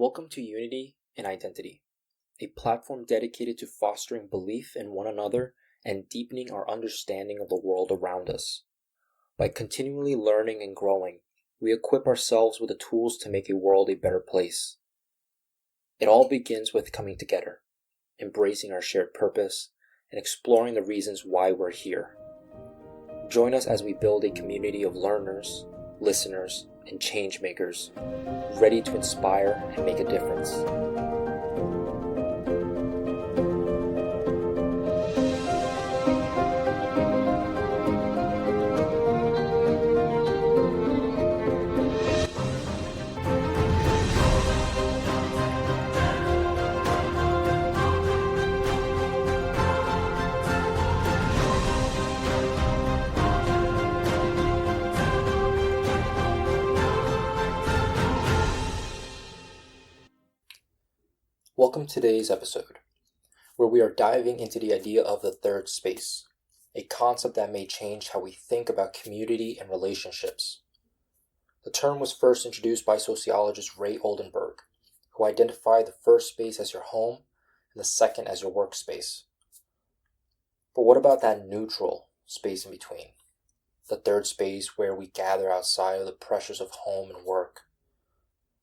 Welcome to Unity and Identity, a platform dedicated to fostering belief in one another and deepening our understanding of the world around us. By continually learning and growing, we equip ourselves with the tools to make a world a better place. It all begins with coming together, embracing our shared purpose, and exploring the reasons why we're here. Join us as we build a community of learners, listeners, and change makers, ready to inspire and make a difference. Welcome to today's episode, where we are diving into the idea of the third space, a concept that may change how we think about community and relationships. The term was first introduced by sociologist Ray Oldenburg, who identified the first space as your home and the second as your workspace. But what about that neutral space in between? The third space where we gather outside of the pressures of home and work.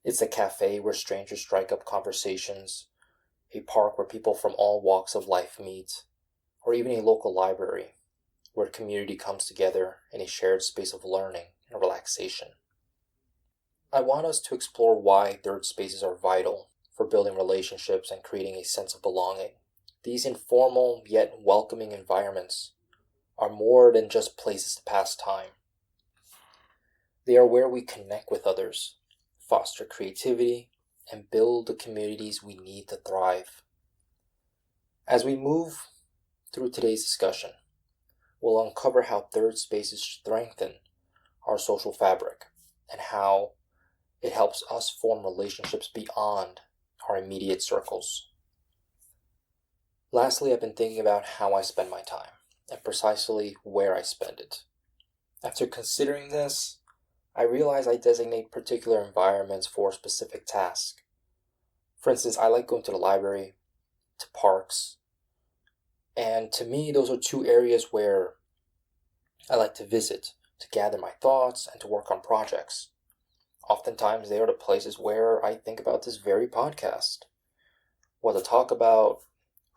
It's the cafe where strangers strike up conversations, a park where people from all walks of life meet, or even a local library where community comes together in a shared space of learning and relaxation. I want us to explore why third spaces are vital for building relationships and creating a sense of belonging. These informal yet welcoming environments are more than just places to pass time. They are where we connect with others, foster creativity, and build the communities we need to thrive. As we move through today's discussion, we'll uncover how third spaces strengthen our social fabric and how it helps us form relationships beyond our immediate circles. Lastly, I've been thinking about how I spend my time and precisely where I spend it. After considering this, I realize I designate particular environments for specific tasks. For instance, I like going to the library, to parks, and to me, those are two areas where I like to visit, to gather my thoughts, and to work on projects. Oftentimes, they are the places where I think about this very podcast, what to talk about,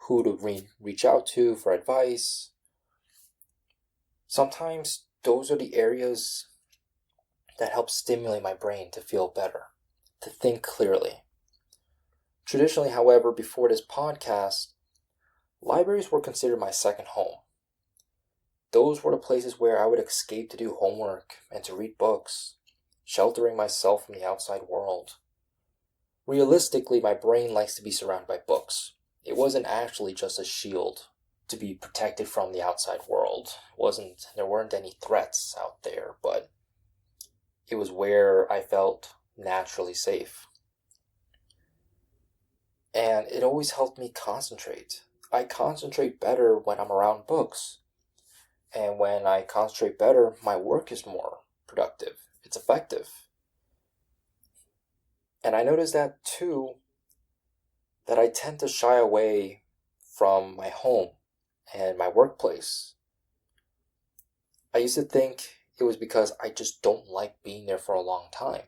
who to reach out to for advice. Sometimes, those are the areas that helps stimulate my brain to feel better, to think clearly. Traditionally, however, before this podcast, libraries were considered my second home. Those were the places where I would escape to do homework and to read books, sheltering myself from the outside world. Realistically, my brain likes to be surrounded by books. It wasn't actually just a shield to be protected from the outside world. There weren't any threats out there, but it was where I felt naturally safe. And it always helped me concentrate. I concentrate better when I'm around books. And when I concentrate better, my work is more productive. It's effective. And I noticed that too, that I tend to shy away from my home and my workplace. I used to think it was because I just don't like being there for a long time.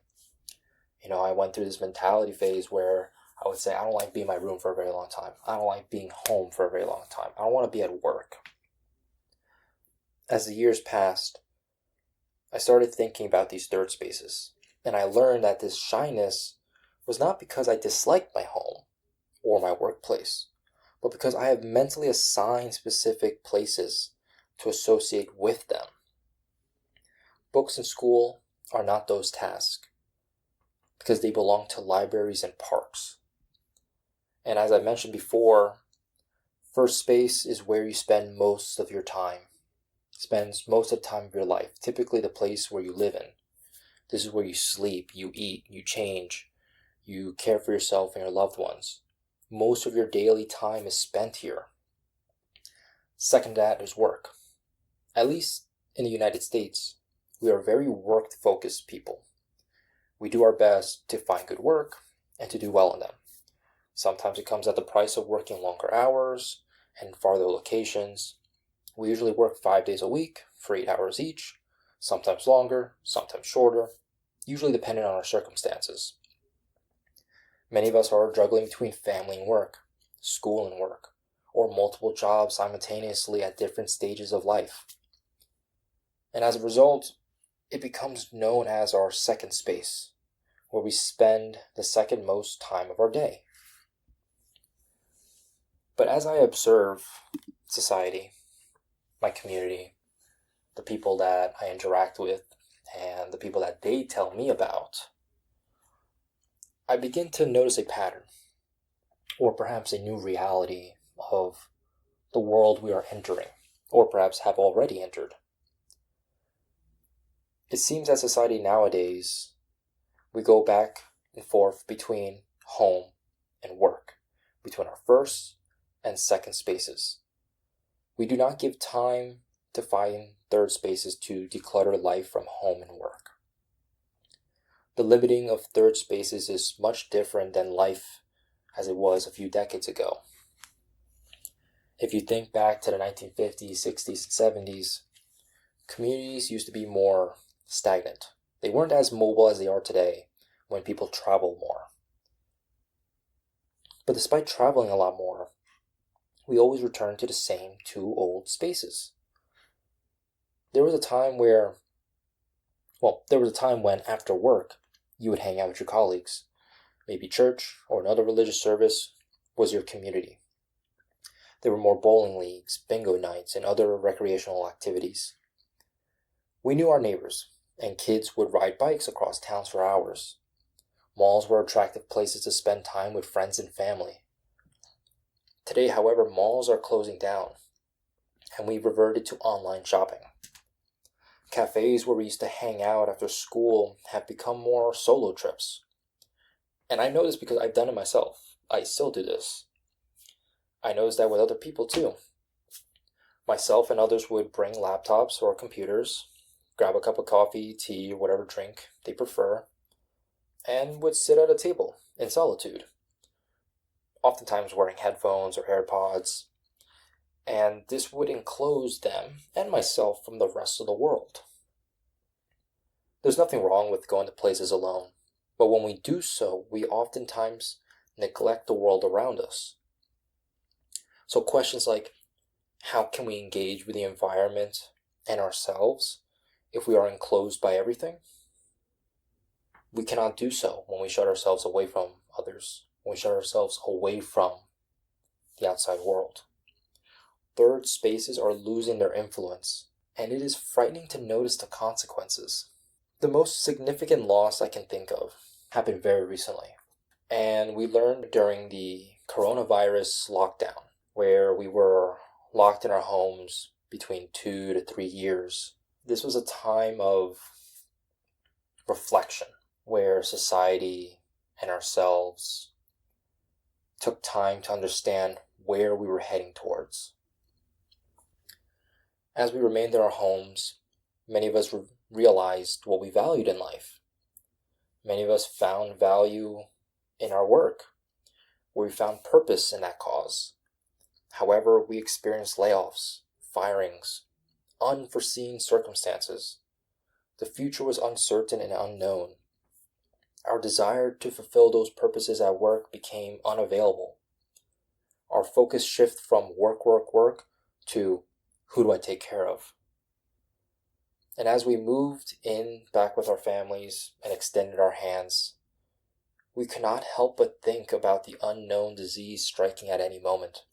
I went through this mentality phase where I would say, I don't like being in my room for a very long time. I don't like being home for a very long time. I don't want to be at work. As the years passed, I started thinking about these third spaces, and I learned that this shyness was not because I disliked my home or my workplace, but because I have mentally assigned specific places to associate with them. Books in school are not those tasks because they belong to libraries and parks. And as I mentioned before, first space is where you spend most of your time. Spends most of the time of your life, typically the place where you live in. This is where you sleep, you eat, you change, you care for yourself and your loved ones. Most of your daily time is spent here. Second to that is work. At least in the United States, we are very work-focused people. We do our best to find good work and to do well in them. Sometimes it comes at the price of working longer hours and farther locations. We usually work 5 days a week for 8 hours each, sometimes longer, sometimes shorter, usually dependent on our circumstances. Many of us are juggling between family and work, school and work, or multiple jobs simultaneously at different stages of life. And as a result, it becomes known as our second space, where we spend the second most time of our day. But as I observe society, my community, the people that I interact with, and the people that they tell me about, I begin to notice a pattern, or perhaps a new reality of the world we are entering, or perhaps have already entered. It seems that society nowadays, we go back and forth between home and work, between our first and second spaces. We do not give time to find third spaces to declutter life from home and work. The limiting of third spaces is much different than life as it was a few decades ago. If you think back to the 1950s, 60s, and 70s, communities used to be more stagnant. They weren't as mobile as they are today when people travel more. But despite traveling a lot more, we always return to the same two old spaces. There was a time when after work, you would hang out with your colleagues. Maybe church or another religious service was your community. There were more bowling leagues, bingo nights, and other recreational activities. We knew our neighbors, and kids would ride bikes across towns for hours. Malls were attractive places to spend time with friends and family. Today, however, malls are closing down, and we've reverted to online shopping. Cafes where we used to hang out after school have become more solo trips. And I know this because I've done it myself. I still do this. I noticed that with other people too. Myself and others would bring laptops or computers, grab a cup of coffee, tea, or whatever drink they prefer, and would sit at a table in solitude, oftentimes wearing headphones or AirPods, and this would enclose them and myself from the rest of the world. There's nothing wrong with going to places alone, but when we do so, we oftentimes neglect the world around us. So questions like, how can we engage with the environment and ourselves if we are enclosed by everything? We cannot do so when we shut ourselves away from others, when we shut ourselves away from the outside world. Third spaces are losing their influence, and it is frightening to notice the consequences. The most significant loss I can think of happened very recently, and we learned during the coronavirus lockdown, where we were locked in our homes between 2 to 3 years. This was a time of reflection, where society and ourselves took time to understand where we were heading towards. As we remained in our homes, many of us realized what we valued in life. Many of us found value in our work, where we found purpose in that cause. However, we experienced layoffs, firings, unforeseen circumstances. The future was uncertain and unknown. Our desire to fulfill those purposes at work became unavailable. Our focus shifted from work to who do I take care of? And as we moved in back with our families and extended our hands, we could not help but think about the unknown disease striking at any moment.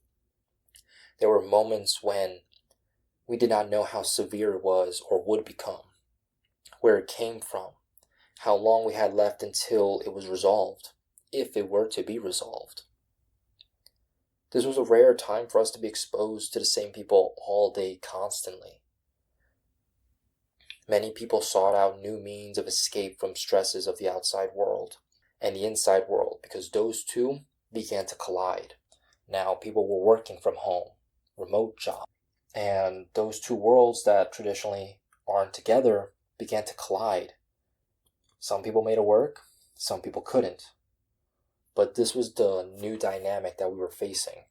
There were moments when we did not know how severe it was or would become, where it came from, how long we had left until it was resolved, if it were to be resolved. This was a rare time for us to be exposed to the same people all day constantly. Many people sought out new means of escape from stresses of the outside world and the inside world because those two began to collide. Now people were working from home, remote jobs, and those two worlds that traditionally aren't together began to collide. Some people made it work, some people couldn't. But this was the new dynamic that we were facing.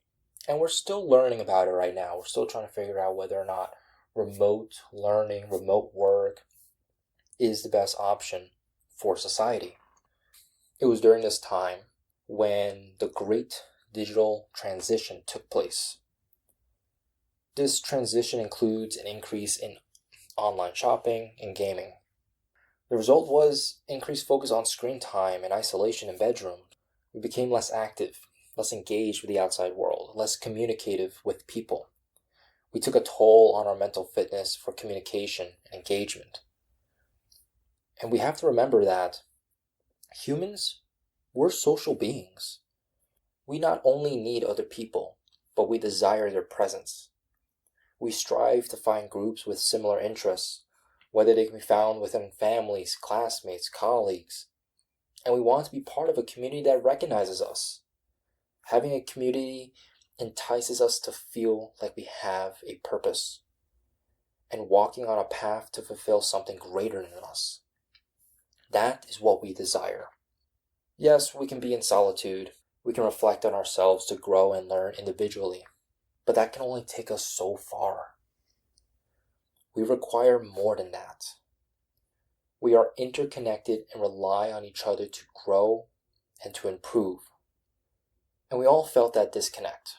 And we're still learning about it right now. We're still trying to figure out whether or not remote learning, remote work is the best option for society. It was during this time when the great digital transition took place. This transition includes an increase in online shopping and gaming. The result was increased focus on screen time and isolation in bedrooms. We became less active, less engaged with the outside world, less communicative with people. We took a toll on our mental fitness for communication and engagement. And we have to remember that humans, we're social beings. We not only need other people, but we desire their presence. We strive to find groups with similar interests, whether they can be found within families, classmates, colleagues. And we want to be part of a community that recognizes us. Having a community entices us to feel like we have a purpose and walking on a path to fulfill something greater than us. That is what we desire. Yes, we can be in solitude. We can reflect on ourselves to grow and learn individually. But that can only take us so far. We require more than that. We are interconnected and rely on each other to grow and to improve. And we all felt that disconnect.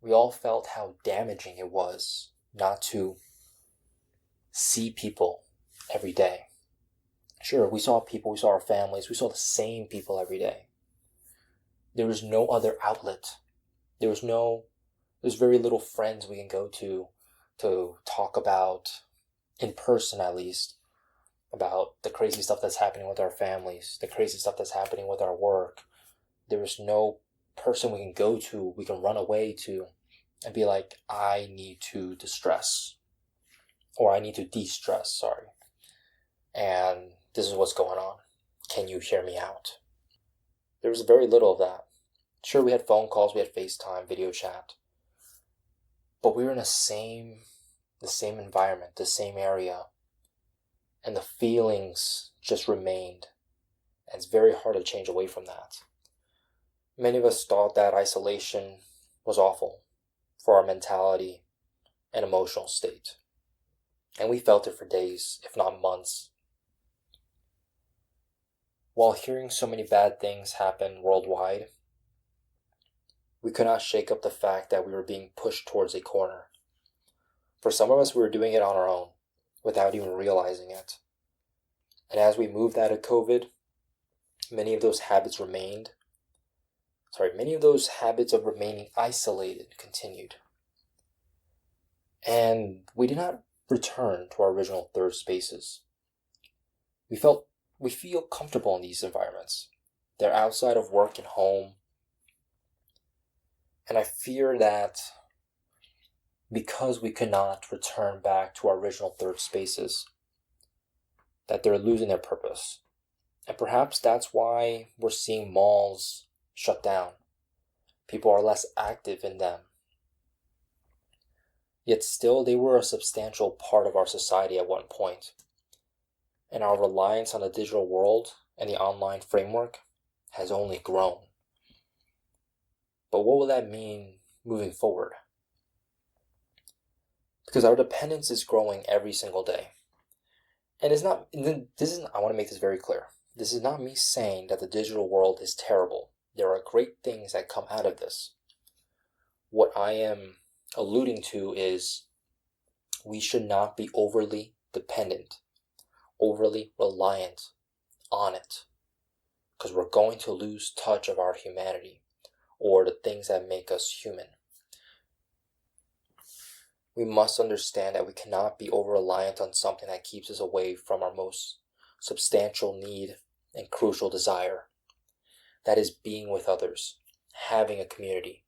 We all felt how damaging it was not to see people every day. Sure, we saw people, we saw our families, we saw the same people every day. There was no other outlet. There's very little friends we can go to talk about, in person at least, about the crazy stuff that's happening with our families, the crazy stuff that's happening with our work. There is no person we can go to, we can run away to, and be like, I need to distress, or I need to de-stress, sorry. And this is what's going on. Can you hear me out? There was very little of that. Sure, we had phone calls, we had FaceTime, video chat, but we were in the same environment, the same area, and the feelings just remained. And it's very hard to change away from that. Many of us thought that isolation was awful for our mentality and emotional state. And we felt it for days, if not months. While hearing so many bad things happen worldwide, we could not shake up the fact that we were being pushed towards a corner. For some of us, we were doing it on our own, without even realizing it. And as we moved out of COVID, many of those habits of remaining isolated continued. And we did not return to our original third spaces. We feel comfortable in these environments. They're outside of work and home. And I fear that because we could not return back to our original third spaces, that they're losing their purpose. And perhaps that's why we're seeing malls shut down. People are less active in them. Yet still, they were a substantial part of our society at one point. And our reliance on the digital world and the online framework has only grown. But what will that mean moving forward? Because our dependence is growing every single day. And I want to make this very clear. This is not me saying that the digital world is terrible. There are great things that come out of this. What I am alluding to is we should not be overly dependent, overly reliant on it, because we're going to lose touch of our humanity or the things that make us human. We must understand that we cannot be over-reliant on something that keeps us away from our most substantial need and crucial desire. That is being with others, having a community,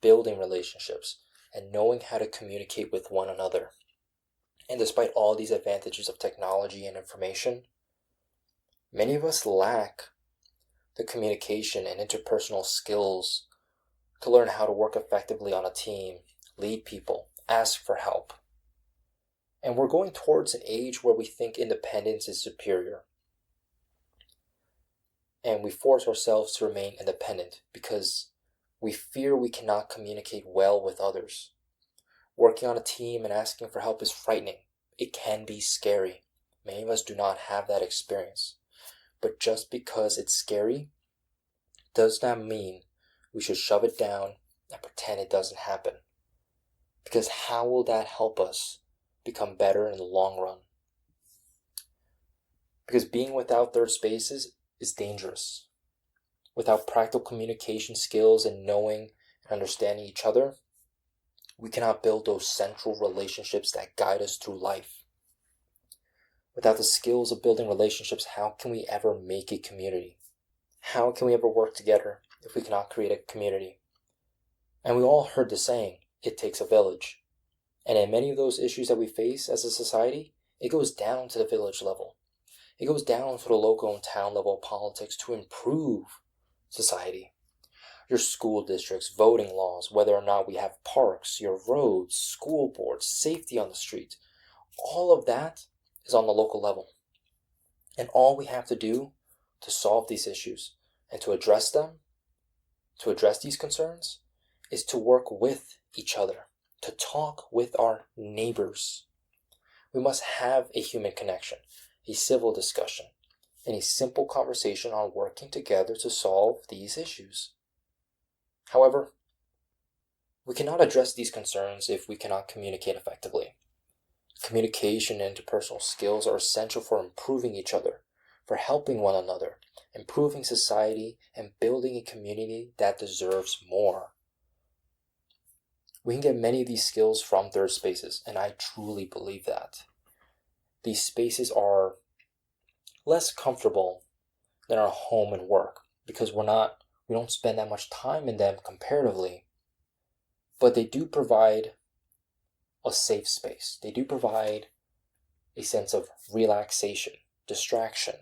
building relationships, and knowing how to communicate with one another. And despite all these advantages of technology and information, many of us lack the communication and interpersonal skills to learn how to work effectively on a team, lead people, ask for help. And we're going towards an age where we think independence is superior. and we force ourselves to remain independent because we fear we cannot communicate well with others. Working on a team and asking for help is frightening. It can be scary. Many of us do not have that experience. But just because it's scary does not mean we should shove it down and pretend it doesn't happen. Because how will that help us become better in the long run? Because being without third spaces is dangerous. Without practical communication skills and knowing and understanding each other, we cannot build those central relationships that guide us through life. Without the skills of building relationships, how can we ever make a community? How can we ever work together if we cannot create a community? And we all heard the saying, it takes a village. And in many of those issues that we face as a society, it goes down to the village level. It goes down to the local and town level politics to improve society. Your school districts, voting laws, whether or not we have parks, your roads, school boards, safety on the street, all of that is on the local level. And all we have to do to solve these issues and to address them, to address these concerns, is to work with each other, to talk with our neighbors. We must have a human connection, a civil discussion, and a simple conversation on working together to solve these issues. However, we cannot address these concerns if we cannot communicate effectively. Communication and interpersonal skills are essential for improving each other, for helping one another, improving society, and building a community that deserves more. We can get many of these skills from third spaces, and I truly believe that. These spaces are less comfortable than our home and work because we don't spend that much time in them comparatively, but they do provide a safe space. They do provide a sense of relaxation, distraction,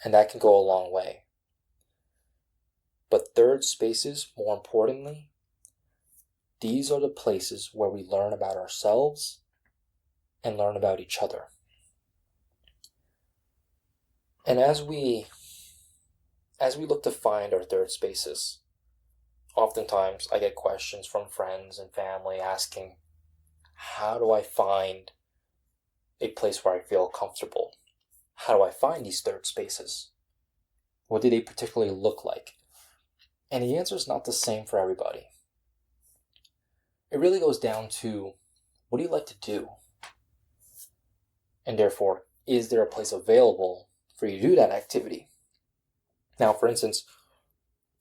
and that can go a long way. But third spaces, more importantly, these are the places where we learn about ourselves and learn about each other. And as we look to find our third spaces, oftentimes I get questions from friends and family asking, how do I find a place where I feel comfortable? How do I find these third spaces? What do they particularly look like? And the answer is not the same for everybody. It really goes down to, what do you like to do? And therefore, is there a place available for you to do that activity? Now, for instance,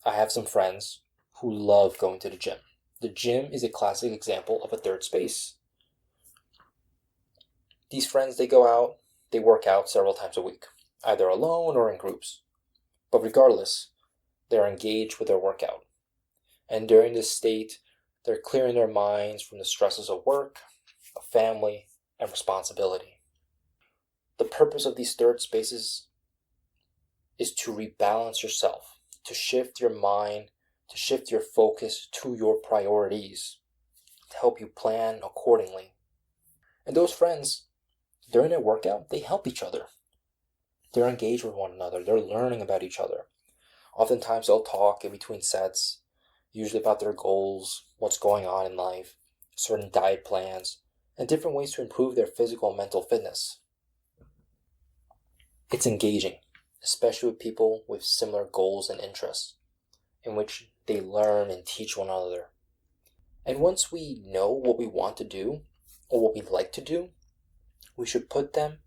I have some friends who love going to the gym. The gym is a classic example of a third space. These friends, they go out, they work out several times a week, either alone or in groups. But regardless, they're engaged with their workout. And during this state, they're clearing their minds from the stresses of work, of family, and responsibility. The purpose of these third spaces is to rebalance yourself, to shift your mind, to shift your focus to your priorities, to help you plan accordingly. And those friends, during their workout, they help each other. They're engaged with one another. They're learning about each other. Oftentimes they'll talk in between sets, usually about their goals, what's going on in life, certain diet plans, and different ways to improve their physical and mental fitness. It's engaging, especially with people with similar goals and interests, in which they learn and teach one another. And once we know what we want to do, or what we like to do, we should put them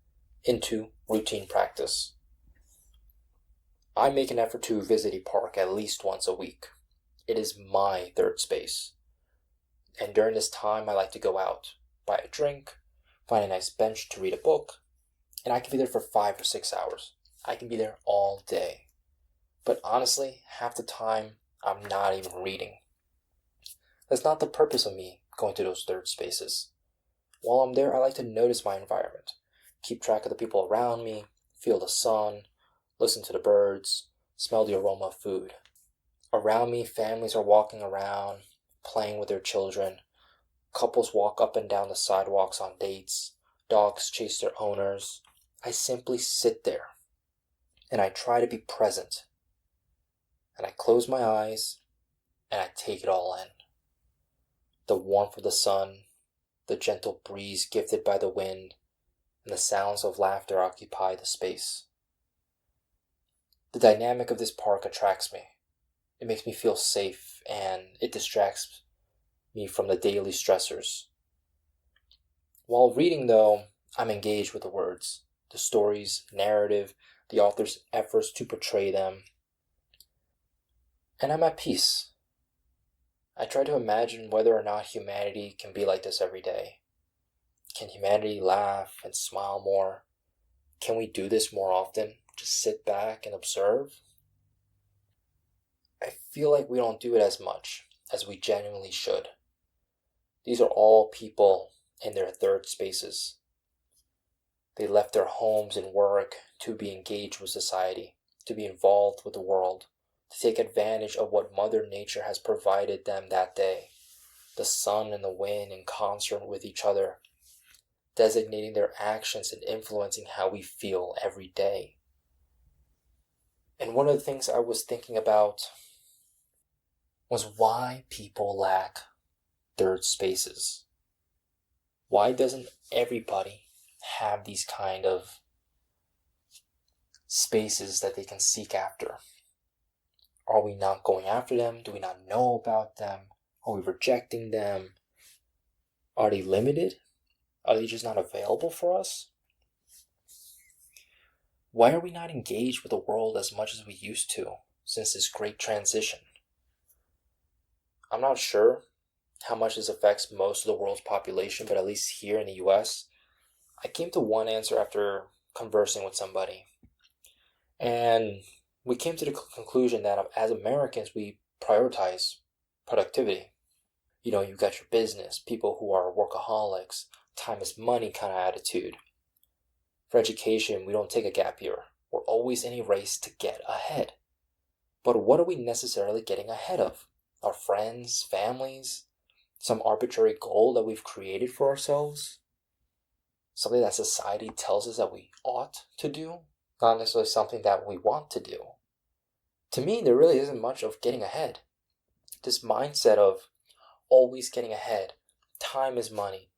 into routine practice. I make an effort to visit a park at least once a week. It is my third space. And during this time, I like to go out, buy a drink, find a nice bench to read a book, and I can be there for 5 or 6 hours. I can be there all day. But honestly, half the time, I'm not even reading. That's not the purpose of me going to those third spaces. While I'm there, I like to notice my environment, keep track of the people around me, feel the sun, listen to the birds, smell the aroma of food. Around me, families are walking around, playing with their children. Couples walk up and down the sidewalks on dates. Dogs chase their owners. I simply sit there and I try to be present. And I close my eyes and I take it all in. The warmth of the sun, the gentle breeze gifted by the wind, and the sounds of laughter occupy the space. The dynamic of this park attracts me. It makes me feel safe and it distracts me from the daily stressors. While reading, though, I'm engaged with the words, the stories, narrative, the author's efforts to portray them, and I'm at peace. I try to imagine whether or not humanity can be like this every day. Can humanity laugh and smile more? Can we do this more often? Just sit back and observe? I feel like we don't do it as much as we genuinely should. These are all people in their third spaces. They left their homes and work to be engaged with society, to be involved with the world, to take advantage of what Mother Nature has provided them that day. The sun and the wind in concert with each other, designating their actions and influencing how we feel every day. And one of the things I was thinking about was why people lack third spaces. Why doesn't everybody have these kind of spaces that they can seek after? Are we not going after them? Do we not know about them? Are we rejecting them? Are they limited? Are they just not available for us? Why are we not engaged with the world as much as we used to since this great transition? I'm not sure how much this affects most of the world's population, but at least here in the US, I came to one answer after conversing with somebody. And we came to the conclusion that as Americans, we prioritize productivity. You know, you got your business, people who are workaholics, time is money kind of attitude. For education, we don't take a gap year. We're always in a race to get ahead. But what are we necessarily getting ahead of? Our friends, families, some arbitrary goal that we've created for ourselves? Something that society tells us that we ought to do, not necessarily something that we want to do. To me, there really isn't much of getting ahead. This mindset of always getting ahead, time is money,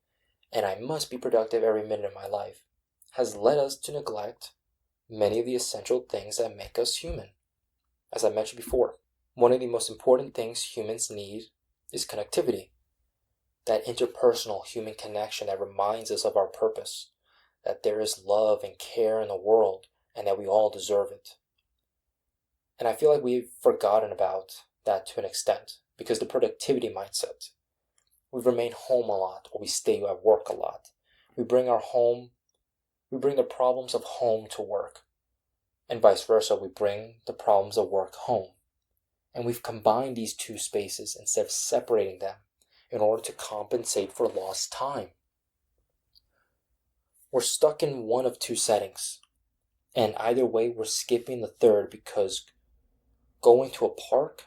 and I must be productive every minute of my life, has led us to neglect many of the essential things that make us human. As I mentioned before, one of the most important things humans need is connectivity. That interpersonal human connection that reminds us of our purpose, that there is love and care in the world, and that we all deserve it. And I feel like we've forgotten about that to an extent, because the productivity mindset. We remain home a lot, or we stay at work a lot. We bring the problems of home to work, and vice versa, we bring the problems of work home. And we've combined these two spaces instead of separating them in order to compensate for lost time. We're stuck in one of two settings, and either way we're skipping the third because going to a park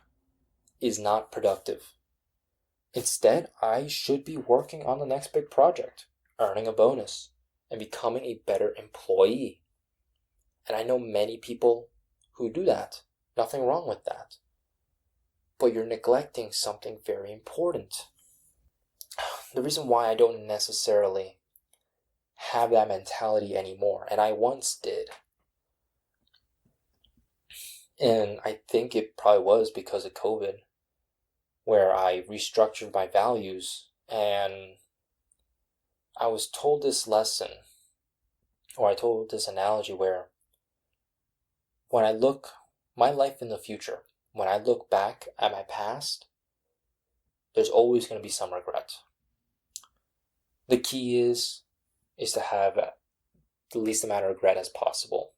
is not productive. Instead, I should be working on the next big project, earning a bonus, and becoming a better employee. And I know many people who do that. Nothing wrong with that. But you're neglecting something very important. The reason why I don't necessarily have that mentality anymore, and I once did, and I think it probably was because of COVID, where I restructured my values, and I was told this lesson, or I told this analogy where when I look my life in the future, when I look back at my past, there's always going to be some regret. The key is to have the least amount of regret as possible.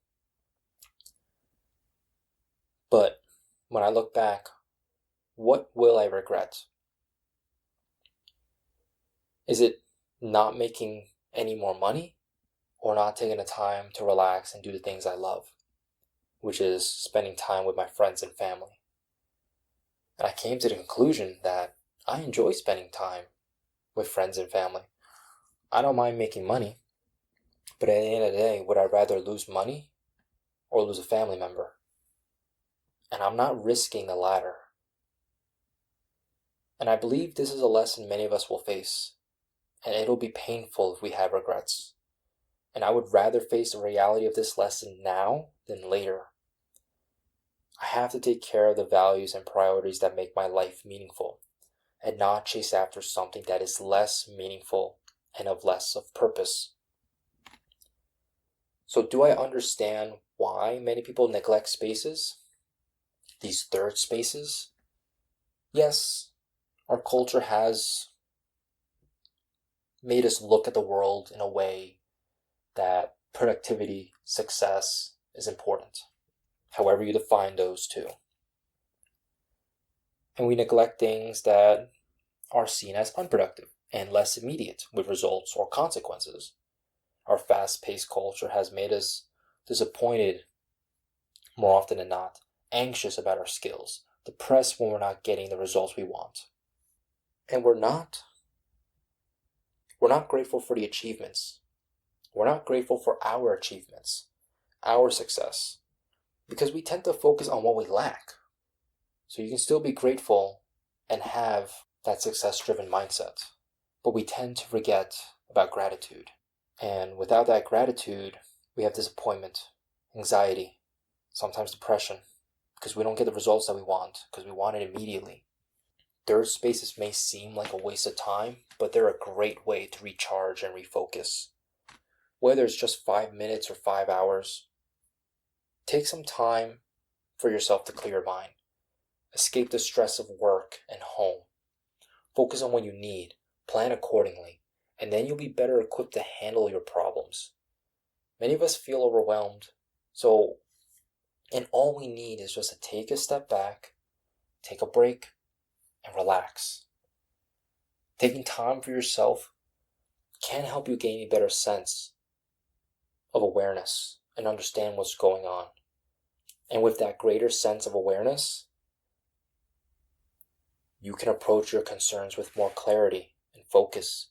But when I look back, what will I regret? Is it not making any more money, or not taking the time to relax and do the things I love, which is spending time with my friends and family? And I came to the conclusion that I enjoy spending time with friends and family. I don't mind making money, but at the end of the day, would I rather lose money or lose a family member. And I'm not risking the latter. And I believe this is a lesson many of us will face, and it'll be painful if we have regrets. And I would rather face the reality of this lesson now than later. I have to take care of the values and priorities that make my life meaningful, and not chase after something that is less meaningful and of less of purpose. So do I understand why many people neglect spaces? These third spaces? Yes, our culture has made us look at the world in a way that productivity, success is important, however you define those two. And we neglect things that are seen as unproductive and less immediate with results or consequences. Our fast-paced culture has made us disappointed more often than not, anxious about our skills, depressed when we're not getting the results we want. And we're not grateful for the achievements. We're not grateful for our achievements, our success, because we tend to focus on what we lack. So you can still be grateful and have that success-driven mindset, but we tend to forget about gratitude. And without that gratitude, we have disappointment, anxiety, sometimes depression, because we don't get the results that we want, because we want it immediately. Third spaces may seem like a waste of time, but they're a great way to recharge and refocus. Whether it's just 5 minutes or 5 hours, take some time for yourself to clear your mind. Escape the stress of work and home. Focus on what you need, plan accordingly, and then you'll be better equipped to handle your problems. Many of us feel overwhelmed, and all we need is just to take a step back, take a break, and relax. Taking time for yourself can help you gain a better sense of awareness and understand what's going on. And with that greater sense of awareness, you can approach your concerns with more clarity and focus.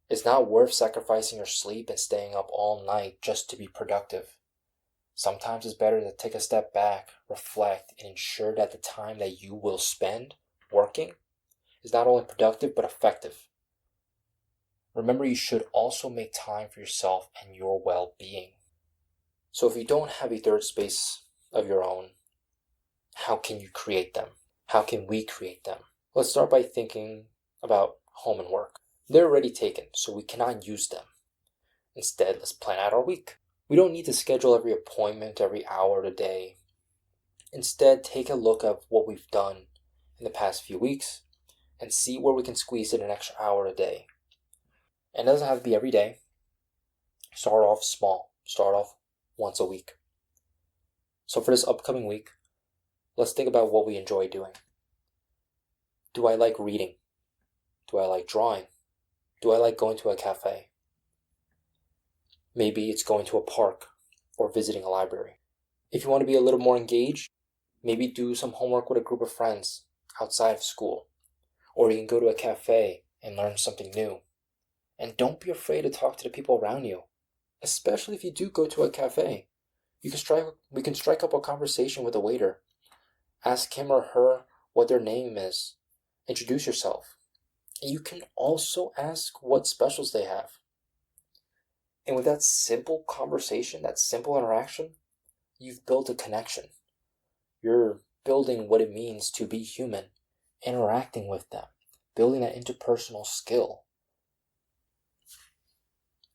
It's not worth sacrificing your sleep and staying up all night just to be productive. Sometimes it's better to take a step back, reflect, and ensure that the time that you will spend working is not only productive but effective. Remember, you should also make time for yourself and your well-being. So if you don't have a third space of your own, how can you create them? How can we create them? Let's start by thinking about home and work. They're already taken, so we cannot use them. Instead, let's plan out our week. We don't need to schedule every appointment every hour of the day. Instead, take a look at what we've done in the past few weeks and see where we can squeeze in an extra hour a day. And it doesn't have to be every day. Start off small. Start off once a week. So for this upcoming week, let's think about what we enjoy doing. Do I like reading? Do I like drawing? Do I like going to a cafe? Maybe it's going to a park or visiting a library. If you want to be a little more engaged, maybe do some homework with a group of friends outside of school. Or you can go to a cafe and learn something new. And don't be afraid to talk to the people around you, especially if you do go to a cafe. We can strike up a conversation with the waiter. Ask him or her what their name is. Introduce yourself. And you can also ask what specials they have. And with that simple conversation, that simple interaction, you've built a connection. You're building what it means to be human, interacting with them, building that interpersonal skill.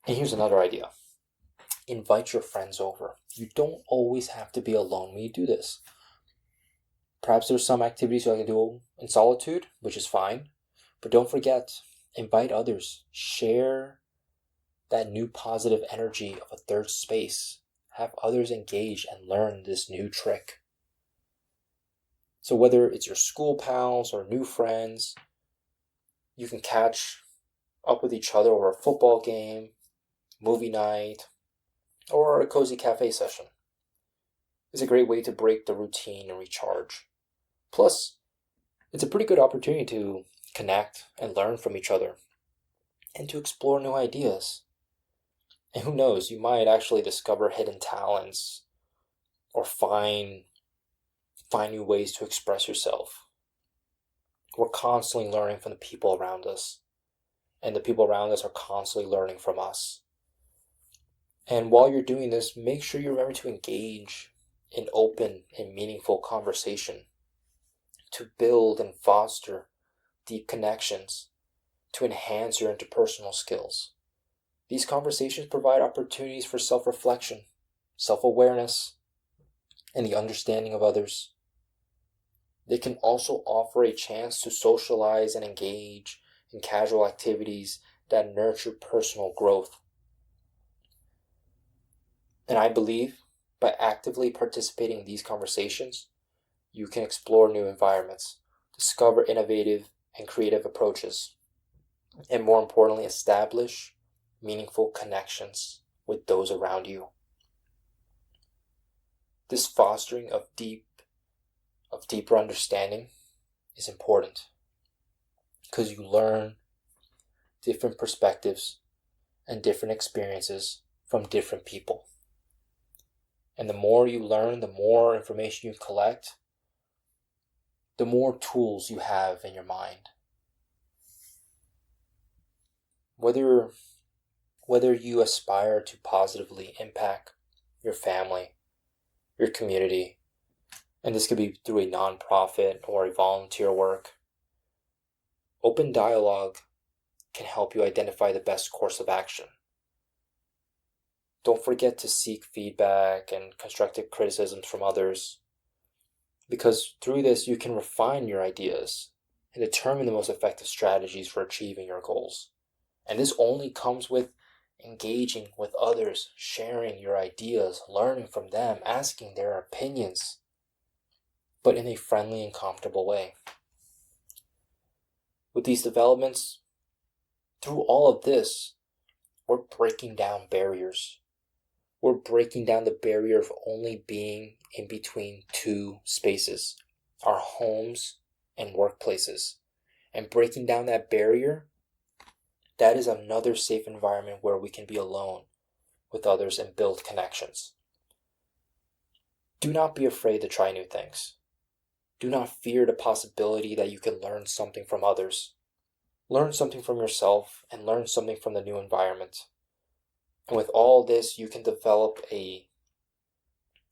And here's another idea. Invite your friends over. You don't always have to be alone when you do this. Perhaps there's some activities you can do in solitude, which is fine. But don't forget, invite others. Share that new positive energy of a third space. Have others engage and learn this new trick. So whether it's your school pals or new friends, you can catch up with each other over a football game, movie night, or a cozy cafe session. It's a great way to break the routine and recharge. Plus, it's a pretty good opportunity to connect and learn from each other and to explore new ideas. And who knows, you might actually discover hidden talents or find new ways to express yourself. We're constantly learning from the people around us, and the people around us are constantly learning from us. And while you're doing this, make sure you remember to engage in open and meaningful conversation, to build and foster deep connections, to enhance your interpersonal skills. These conversations provide opportunities for self-reflection, self-awareness, and the understanding of others. They can also offer a chance to socialize and engage in casual activities that nurture personal growth. And I believe by actively participating in these conversations, you can explore new environments, discover innovative and creative approaches, and more importantly, establish meaningful connections with those around you. This fostering of deeper understanding is important because you learn different perspectives and different experiences from different people. And the more you learn, the more information you collect, the more tools you have in your mind. Whether you aspire to positively impact your family, your community, and this could be through a nonprofit or a volunteer work, open dialogue can help you identify the best course of action. Don't forget to seek feedback and constructive criticisms from others, because through this you can refine your ideas and determine the most effective strategies for achieving your goals. And this only comes with engaging with others, sharing your ideas, learning from them, asking their opinions, but in a friendly and comfortable way. With these developments, through all of this, we're breaking down barriers. We're breaking down the barrier of only being in between two spaces, our homes and workplaces. And breaking down that barrier, that is another safe environment where we can be alone with others and build connections. Do not be afraid to try new things. Do not fear the possibility that you can learn something from others. Learn something from yourself and learn something from the new environment. And with all this, you can develop a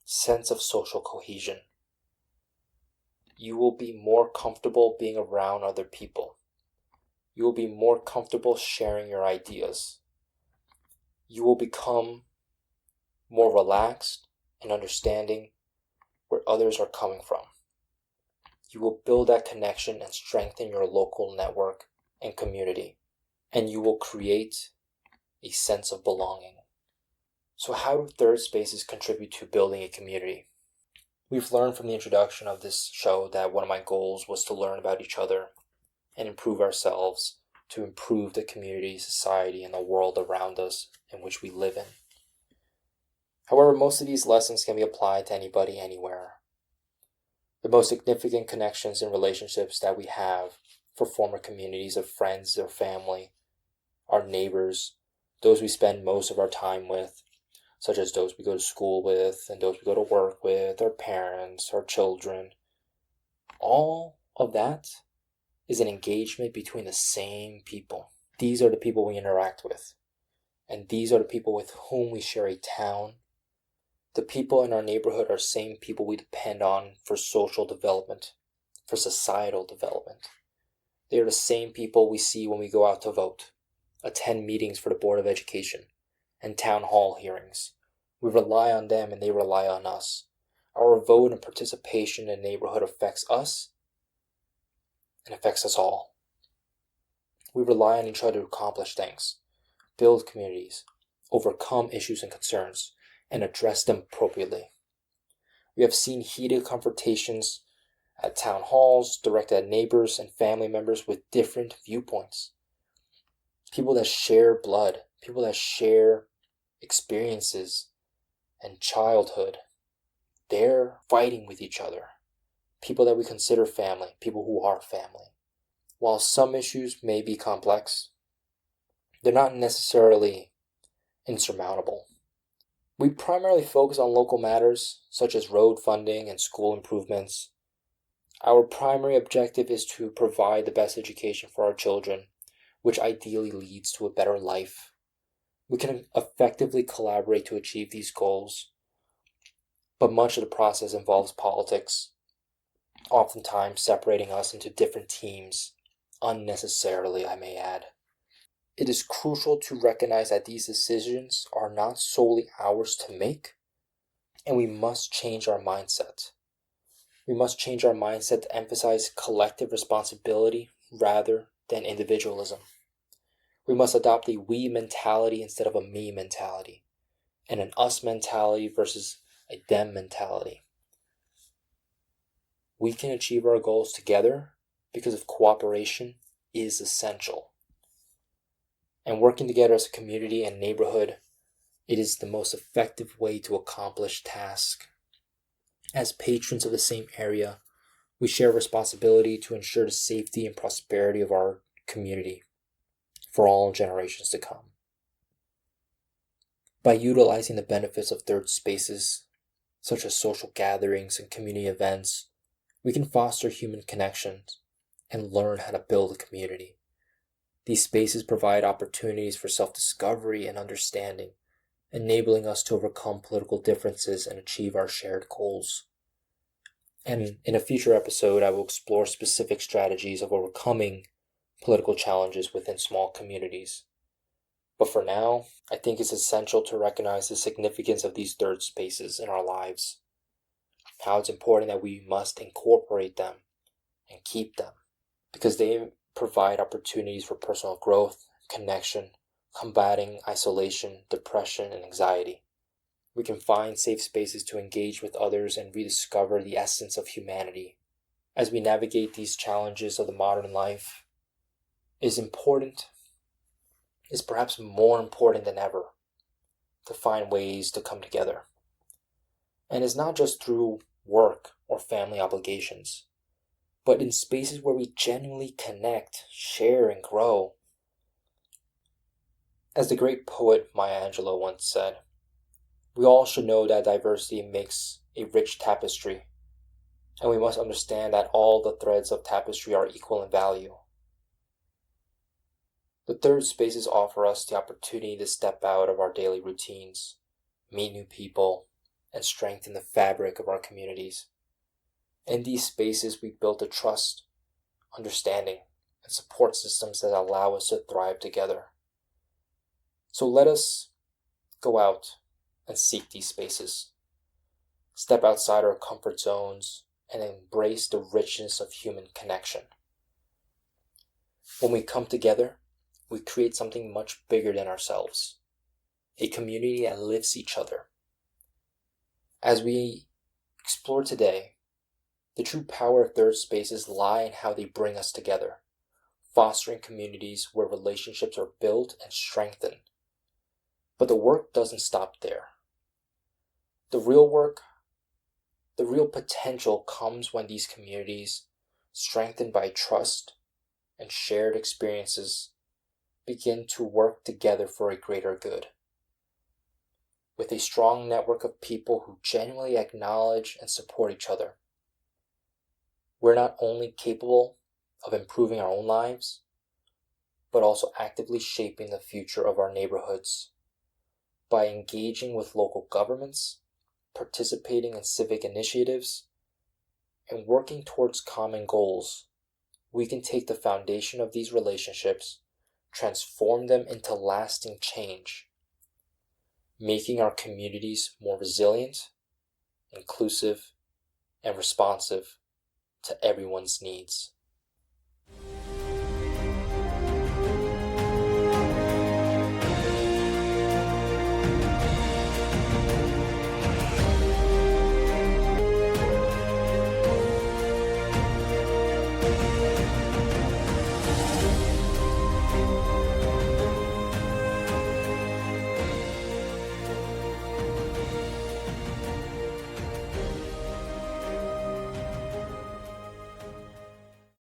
sense of social cohesion. You will be more comfortable being around other people. You will be more comfortable sharing your ideas. You will become more relaxed and understanding where others are coming from. You will build that connection and strengthen your local network and community. And you will create a sense of belonging. So how do third spaces contribute to building a community? We've learned from the introduction of this show that one of my goals was to learn about each other and improve ourselves to improve the community, society, and the world around us in which we live in. However, most of these lessons can be applied to anybody, anywhere. The most significant connections and relationships that we have for former communities of friends or family, our neighbors, those we spend most of our time with, such as those we go to school with and those we go to work with, our parents, our children. All of that is an engagement between the same people. These are the people we interact with. And these are the people with whom we share a town. The people in our neighborhood are same people we depend on for social development, for societal development. They are the same people we see when we go out to vote, attend meetings for the Board of Education, and town hall hearings. We rely on them and they rely on us. Our vote and participation in the neighborhood affects us and affects us all. We rely on each other to accomplish things, build communities, overcome issues and concerns, and address them appropriately. We have seen heated confrontations at town halls directed at neighbors and family members with different viewpoints. People that share blood, people that share experiences and childhood, they're fighting with each other. People that we consider family, people who are family. While some issues may be complex, they're not necessarily insurmountable. We primarily focus on local matters, such as road funding and school improvements. Our primary objective is to provide the best education for our children, which ideally leads to a better life. We can effectively collaborate to achieve these goals, but much of the process involves politics, oftentimes separating us into different teams, unnecessarily, I may add. It is crucial to recognize that these decisions are not solely ours to make, and we must change our mindset. We must change our mindset to emphasize collective responsibility rather than individualism. We must adopt a we mentality instead of a me mentality, and an us mentality versus a them mentality. We can achieve our goals together because of cooperation is essential. And working together as a community and neighborhood, it is the most effective way to accomplish tasks. As patrons of the same area, we share responsibility to ensure the safety and prosperity of our community for all generations to come. By utilizing the benefits of third spaces, such as social gatherings and community events, we can foster human connections and learn how to build a community. These spaces provide opportunities for self-discovery and understanding, enabling us to overcome political differences and achieve our shared goals. And in a future episode, I will explore specific strategies of overcoming political challenges within small communities. But for now, I think it's essential to recognize the significance of these third spaces in our lives, how it's important that we must incorporate them and keep them, because they provide opportunities for personal growth, connection, combating isolation, depression, and anxiety. We can find safe spaces to engage with others and rediscover the essence of humanity. As we navigate these challenges of the modern life, it is perhaps more important than ever to find ways to come together. And it's not just through work or family obligations, but in spaces where we genuinely connect, share, and grow. As the great poet Maya Angelou once said, we all should know that diversity makes a rich tapestry, and we must understand that all the threads of tapestry are equal in value. The third spaces offer us the opportunity to step out of our daily routines, meet new people, and strengthen the fabric of our communities. In these spaces, we build the trust, understanding, and support systems that allow us to thrive together. So let us go out and seek these spaces. Step outside our comfort zones and embrace the richness of human connection. When we come together, we create something much bigger than ourselves, a community that lifts each other. As we explore today, the true power of third spaces lie in how they bring us together, fostering communities where relationships are built and strengthened. But the work doesn't stop there. The real potential comes when these communities, strengthened by trust and shared experiences, begin to work together for a greater good. With a strong network of people who genuinely acknowledge and support each other, we're not only capable of improving our own lives, but also actively shaping the future of our neighborhoods. By engaging with local governments, participating in civic initiatives, and working towards common goals, we can take the foundation of these relationships, transform them into lasting change, making our communities more resilient, inclusive, and responsive to everyone's needs.